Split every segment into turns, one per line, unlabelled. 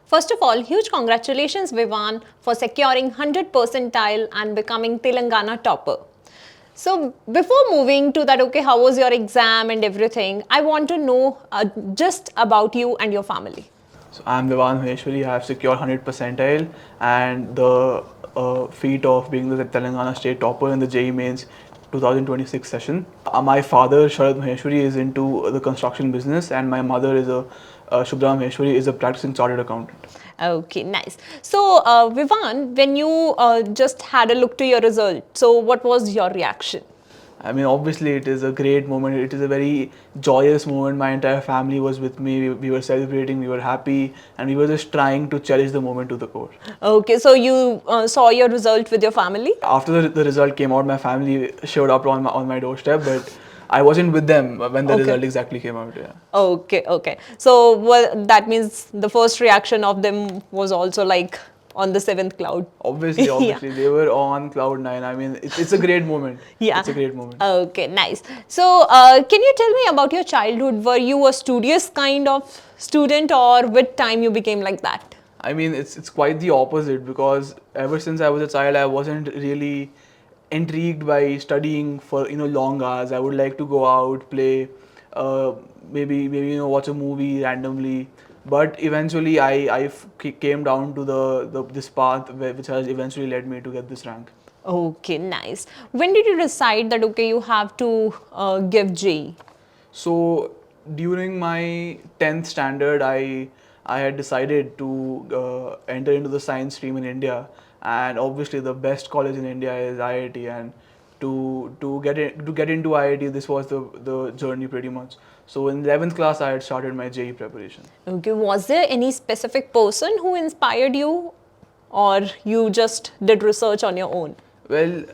First of all, huge congratulations, Vivan, for securing 100 percentile and becoming Telangana topper. So, before moving to that, okay, how was your exam and everything, I want to know just about you and your family.
So I'm Vivan Maheshwari. I have secured 100 percentile and the feat of being the Telangana state topper in the JEE Mains 2026 session. My father, Sharad Maheshwari, is into the construction business, and my mother is Shubhra Maheshwari, is a practicing chartered accountant.
Okay, nice. So, Vivan, when you just had a look to your result, so what was your reaction?
I mean, obviously, it is a great moment. It is a very joyous moment. My entire family was with me. We were celebrating, we were happy, and we were just trying to cherish the moment to the core.
Okay, so you saw your result with your family?
After the result came out, my family showed up on my doorstep, but I wasn't with them when the
Okay.
result exactly came out. Yeah.
Okay, okay. So, well, that means the first reaction of them was also like on the seventh cloud.
Obviously,
Yeah.
obviously, they were on cloud nine. I mean, it's a great moment.
Yeah.
It's a great moment.
Okay, nice. So, can you tell me about your childhood? Were you a studious kind of student, or with time you became like that?
I mean, it's quite the opposite, because ever since I was a child, I wasn't really intrigued by studying for long hours. I would like to go out, play, maybe watch a movie randomly. But eventually, came down to this path which has eventually led me to get this rank.
Okay, nice. When did you decide that okay, you have to give JEE?
So during my 10th standard, I had decided to enter into the science stream in India, and obviously the best college in India is IIT, and to get into IIT, this was the journey pretty much. So in 11th class, I had started my JEE preparation.
Okay, was there any specific person who inspired you, or you just did research on your own?
Well,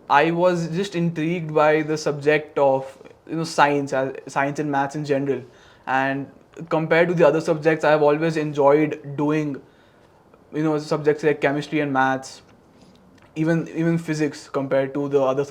I was just intrigued by the subject of science, science and maths in general, and compared to the other subjects, I have always enjoyed doing subjects like chemistry and maths, even physics, compared to the other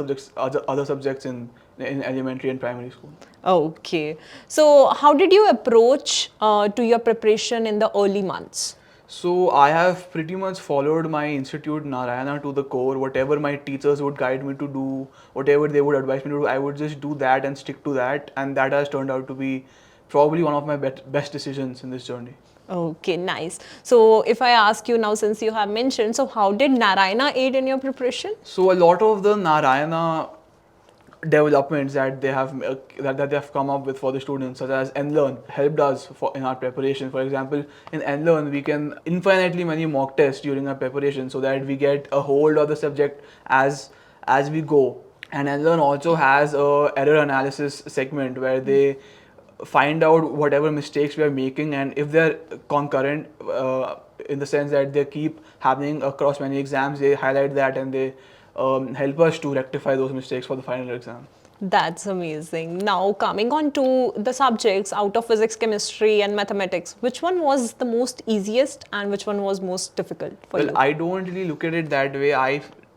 subjects in elementary and primary school.
Okay, so how did you approach to your preparation in the early months?
So I have pretty much followed my institute Narayana to the core. Whatever my teachers would guide me to do, whatever they would advise me to do, I would just do that and stick to that. And that has turned out to be probably one of my best decisions in this journey.
Okay, nice. So if I ask you now, since you have mentioned, so how did Narayana aid in your preparation?
So a lot of the Narayana developments that that they have come up with for the students, such as NLearn, helped us in our preparation. For example, in NLearn, we can infinitely many mock tests during our preparation, so that we get a hold of the subject as we go. And NLearn also has a error analysis segment where they find out whatever mistakes we are making, and if they're concurrent, in the sense that they keep happening across many exams, they highlight that, and they help us to rectify those mistakes for the final exam.
That's amazing. Now, coming on to the subjects out of physics, chemistry, and mathematics, which one was the most easiest and which one was most difficult for
Well,
you?
I don't really look at it that way.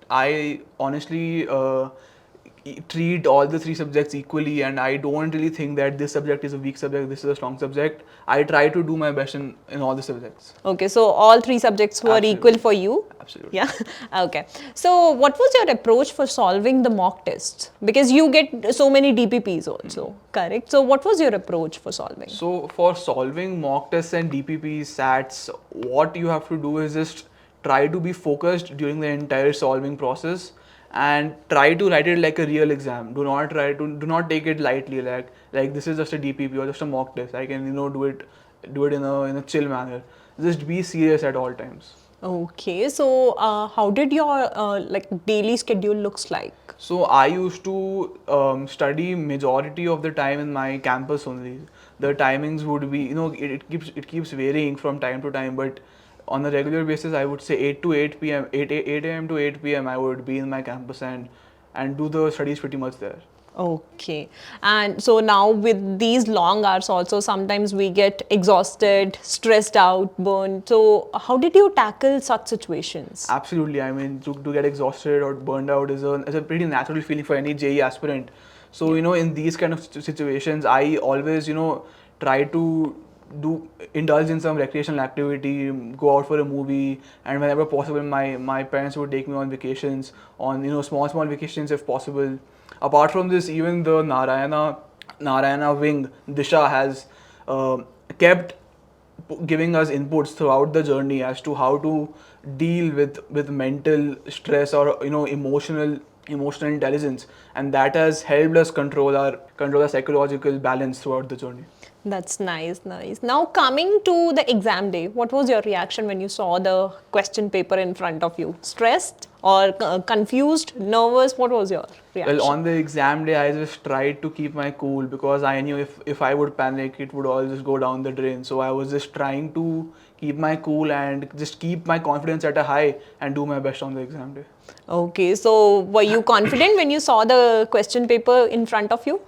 I honestly treat all the three subjects equally, and I don't really think that this subject is a weak subject, this is a strong subject. I try to do my best in all the subjects.
Okay, so all three subjects were
Absolutely.
equal for you?
Absolutely.
Yeah. Okay. So, what was your approach for solving the mock tests? Because you get so many DPPs also, correct? So, what was your approach for solving?
So for solving mock tests and DPP SATs, what you have to do is just try to be focused during the entire solving process, and try to write it like a real exam. Do not take it lightly, like this is just a DPP or just a mock test. I can do it in a chill manner. Just be serious at all times.
Okay, so how did your like daily schedule looks like?
So I used to study majority of the time in my campus only. The timings would be, it keeps varying from time to time, but on a regular basis, I would say 8 to 8 p.m. 8 a.m. to 8 p.m. I would be in my campus and do the studies pretty much there.
Okay, and so now with these long hours, also sometimes we get exhausted, stressed out, burned. So, how did you tackle such situations?
Absolutely. I mean, to get exhausted or burned out is a pretty natural feeling for any JE aspirant. So, in these kind of situations, I always, try to indulge in some recreational activity, go out for a movie, and whenever possible, my parents would take me on vacations, on small vacations if possible. Apart from this, even the Narayana wing, Disha has kept giving us inputs throughout the journey as to how to deal with mental stress or emotional intelligence, and that has helped us control our psychological balance throughout the journey.
That's nice, nice. Now coming to the exam day, what was your reaction when you saw the question paper in front of you? Stressed or confused, nervous? What was your reaction?
Well, on the exam day, I just tried to keep my cool because I knew if I would panic, it would all just go down the drain. So I was just trying to keep my cool and just keep my confidence at a high and do my best on the exam day.
Okay, so were you confident when you saw the question paper in front of you?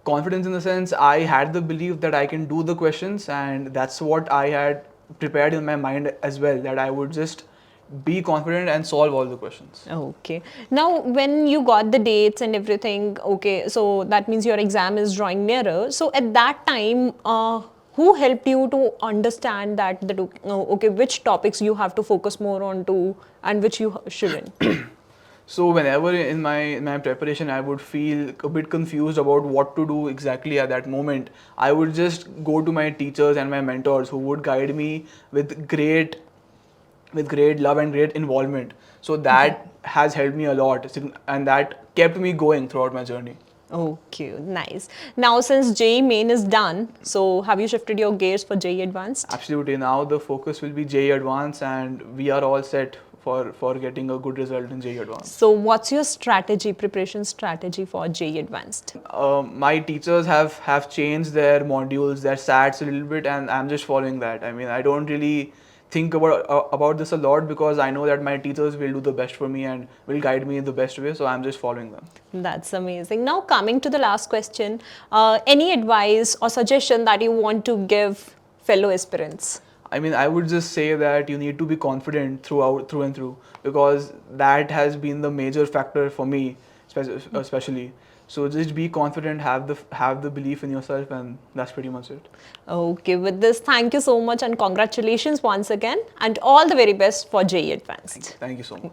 Confidence in the sense I had the belief that I can do the questions, and that's what I had prepared in my mind as well, that I would just be confident and solve all the questions.
Okay. Now, when you got the dates and everything, okay, so that means your exam is drawing nearer. So at that time, who helped you to understand that okay, which topics you have to focus more on to and which you shouldn't?
So whenever in my preparation I would feel a bit confused about what to do exactly at that moment, I would just go to my teachers and my mentors who would guide me with great love and great involvement. So that has helped me a lot, and that kept me going throughout my journey.
Okay, nice. Now, since JEE Main is done, so have you shifted your gears for JEE Advanced?
Absolutely. Now the focus will be JEE Advanced, and we are all set for getting a good result in JEE Advanced.
So, what's your preparation strategy for JEE Advanced?
My teachers have changed their modules, their SATs a little bit, and I'm just following that. I mean, I don't really think about this a lot because I know that my teachers will do the best for me and will guide me in the best way. So I'm just following them.
That's amazing. Now, coming to the last question, any advice or suggestion that you want to give fellow aspirants?
I mean, I would just say that you need to be confident through and through, because that has been the major factor for me, especially. So just be confident, have the belief in yourself, and that's pretty much it.
Okay, with this, thank you so much and congratulations once again, and all the very best for JEE Advanced.
Thank you so much.